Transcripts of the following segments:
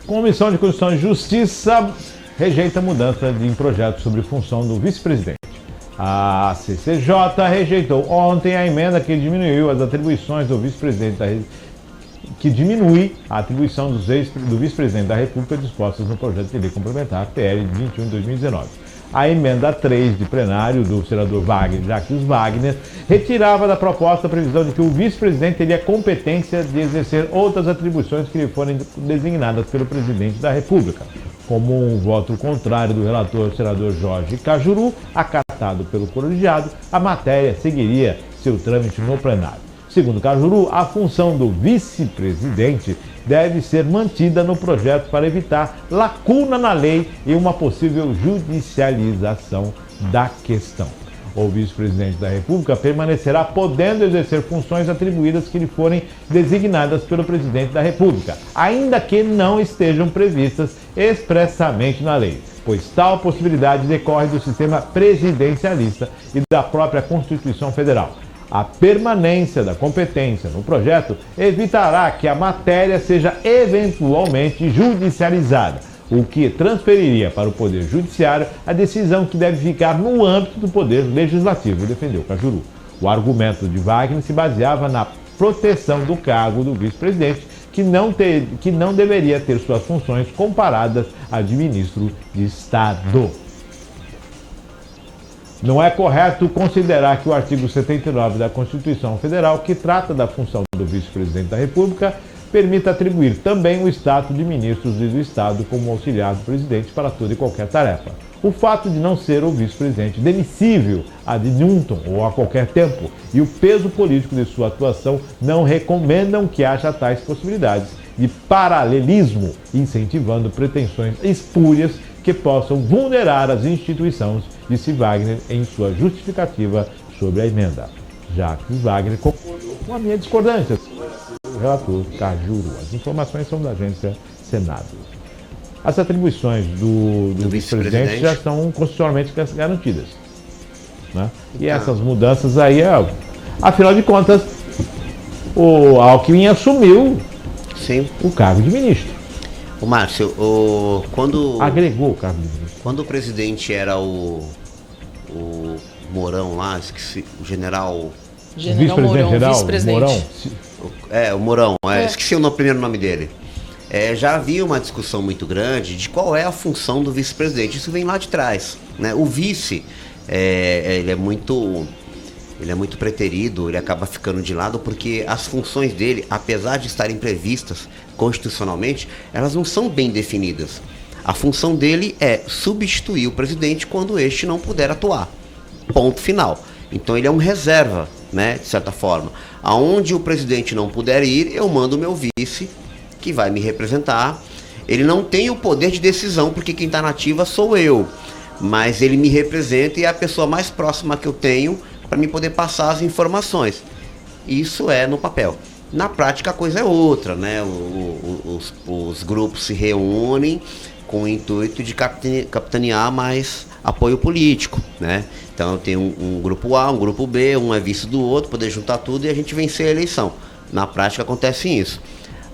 Comissão de Constituição e Justiça rejeita a mudança em projeto sobre função do vice-presidente. A CCJ rejeitou ontem a emenda que diminuiu as atribuições do vice-presidente que diminui a atribuição do vice-presidente da República dispostas no projeto de lei complementar PL 21 de 2019. A emenda 3 de plenário do senador Jacques Wagner retirava da proposta a previsão de que o vice-presidente teria competência de exercer outras atribuições que lhe forem designadas pelo presidente da República. Como um voto contrário do relator senador Jorge Cajuru, acatado pelo colegiado, a matéria seguiria seu trâmite no plenário. Segundo Cajuru, a função do vice-presidente deve ser mantida no projeto para evitar lacuna na lei e uma possível judicialização da questão. O vice-presidente da República permanecerá podendo exercer funções atribuídas que lhe forem designadas pelo presidente da República, ainda que não estejam previstas expressamente na lei, pois tal possibilidade decorre do sistema presidencialista e da própria Constituição Federal. A permanência da competência no projeto evitará que a matéria seja eventualmente judicializada, o que transferiria para o Poder Judiciário a decisão que deve ficar no âmbito do Poder Legislativo, defendeu Cajuru. O argumento de Wagner se baseava na proteção do cargo do vice-presidente, que não deveria ter suas funções comparadas à de ministro de Estado. Não é correto considerar que o artigo 79 da Constituição Federal, que trata da função do vice-presidente da República, permita atribuir também o status de ministros do Estado como auxiliar do presidente para toda e qualquer tarefa. O fato de não ser o vice-presidente demissível ad nutum ou a qualquer tempo e o peso político de sua atuação não recomendam que haja tais possibilidades de paralelismo, incentivando pretensões espúrias que possam vulnerar as instituições, disse Wagner em sua justificativa sobre a emenda. Jacques Wagner concordou com a minha discordância, o relator Cajuru. As informações são da agência Senado. As atribuições do vice-presidente já estão constitucionalmente garantidas, né? E essas mudanças aí, afinal de contas, o Alckmin assumiu o cargo de ministro. O Márcio, quando agregou o cargo de ministro. Quando o presidente era o Mourão lá, esqueci, o general vice-presidente geral, Mourão. O Mourão, esqueci o primeiro nome dele. Já havia uma discussão muito grande de qual é a função do vice-presidente. Isso vem lá de trás, né? O vice, ele é muito preterido, ele acaba ficando de lado porque as funções dele, apesar de estarem previstas constitucionalmente, elas não são bem definidas. A função dele é substituir o presidente quando este não puder atuar. Ponto final. Então ele é um reserva, né, de certa forma. Aonde o presidente não puder ir, eu mando o meu vice, que vai me representar. Ele não tem o poder de decisão, porque quem está na ativa sou eu. Mas ele me representa e é a pessoa mais próxima que eu tenho para me poder passar as informações. Isso é no papel. Na prática a coisa é outra, né? Os grupos se reúnem com o intuito de capitanear mais apoio político, né? Então tem um grupo A, um grupo B, um é vice do outro, poder juntar tudo e a gente vencer a eleição. Na prática acontece isso.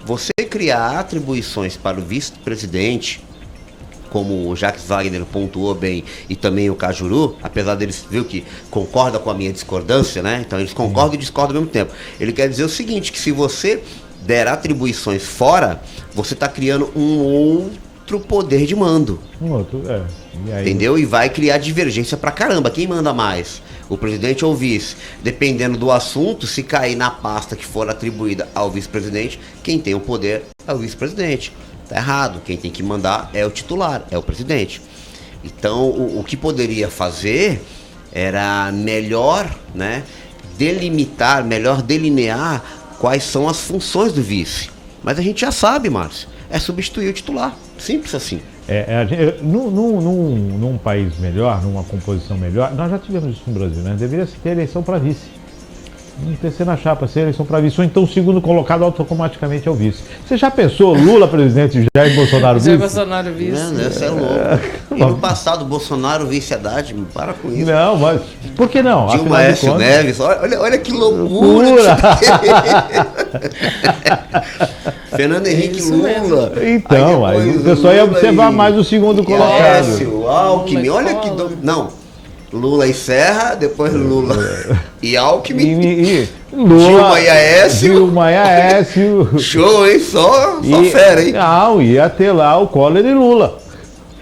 Você criar atribuições para o vice-presidente, como o Jacques Wagner pontuou bem, e também o Cajuru, apesar deles, viu, que concorda com a minha discordância, né? Então eles concordam e discordam ao mesmo tempo. Ele quer dizer o seguinte, que se você der atribuições fora, você está criando um outro poder de mando. E aí... Entendeu? E vai criar divergência pra caramba. Quem manda mais? O presidente ou o vice? Dependendo do assunto, se cair na pasta que for atribuída ao vice-presidente, quem tem o poder é o vice-presidente. Tá errado. Quem tem que mandar é o titular, é o presidente. Então, o que poderia fazer era melhor, né, delimitar, melhor delinear quais são as funções do vice. Mas a gente já sabe, Márcio, é substituir o titular. Simples assim. Num país melhor, numa composição melhor, nós já tivemos isso no Brasil, né? Deveria ter eleição para vice. Não ter ser na chapa, ser eleição para vice, ou então o segundo colocado automaticamente é o vice. Você já pensou Lula presidente e Jair Bolsonaro vice? Jair Bolsonaro vice. Não, você é louco. E no passado, Bolsonaro vice Haddad, para com isso. Não, mas por que não? Dilma Aécio Neves, olha que loucura. Fernando Henrique Isso mesmo. Lula. Então, aí depois o pessoal ia Lula observar e- mais o segundo e colocado. Aécio, Alckmin, Lula e olha que... Collor. Não, Lula e Serra, depois Lula e Alckmin. E Lula, Dilma e Aécio. Dilma e Aécio. Show, hein? Só fera, hein? Não, ia ter lá o Collor e Lula.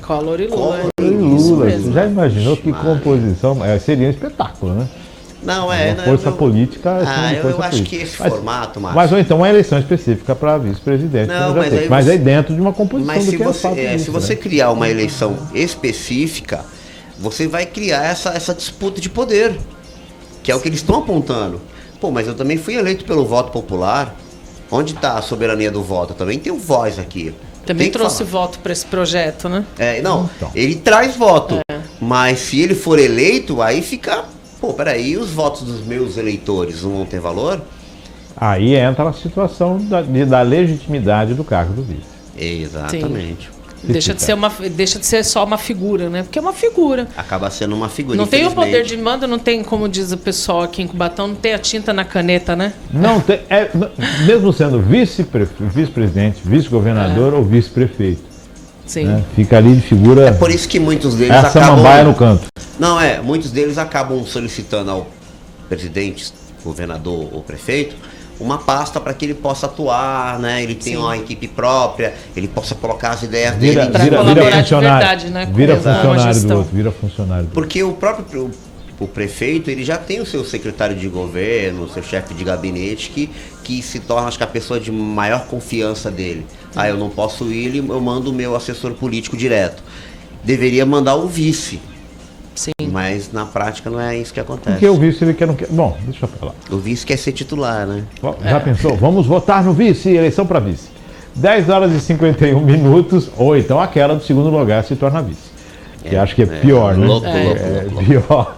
Collor e Lula. Collor E Isso Lula, mesmo. você já imaginou que composição? Seria um espetáculo, né? Não, Uma força política. Ah, eu força acho política. que esse Mas- formato, Márcio. Mas ou então uma eleição específica para vice-presidente. Não, como já mas tem. aí Mas você- aí dentro de uma composição Mas do se que é você, fato se disso, você né? criar uma eleição específica, você vai criar essa disputa de poder, que é o que eles estão apontando. Pô, mas eu também fui eleito pelo voto popular. Onde está a soberania do voto? Eu também tenho voz aqui. Também Tem que trouxe falar. voto para esse projeto, né? Não, Então. ele traz voto. Mas se ele for eleito, aí fica... Pô, peraí, os votos dos meus eleitores não vão ter valor? Aí entra a situação da legitimidade do cargo do vice. Exatamente. Deixa de ser só uma figura, né? Porque é uma figura. Acaba sendo uma figura. Não tem o poder infelizmente. de mando, não tem, como diz o pessoal aqui em Cubatão, não tem a tinta na caneta, né? Não tem, mesmo sendo vice-presidente, vice-governador ou vice-prefeito, Sim. né? Fica ali de figura. É por isso que muitos deles Essa samambaia no canto. Não, muitos deles acabam solicitando ao presidente, governador ou prefeito uma pasta para que ele possa atuar, né? Ele tem uma equipe própria, ele possa colocar as ideias Vira, dele. Pra vira, colaborar vira de funcionário. verdade, né, com Vira a funcionário do gestão. outro, vira funcionário do outro. Porque o próprio o prefeito, ele já tem o seu secretário de governo, o seu chefe de gabinete, que se torna, acho que, a pessoa de maior confiança dele. Ah, eu não posso ir, eu mando o meu assessor político direto. Deveria mandar o vice, Sim. mas na prática não é isso que acontece. Porque o vice ele quer, não quer. Bom, deixa eu falar. O vice quer ser titular, né? Já pensou? Vamos votar no vice, eleição para vice. 10 horas e 51 minutos, ou então aquela do segundo lugar se torna vice. Que acho que é pior, né? louco, É louco. pior.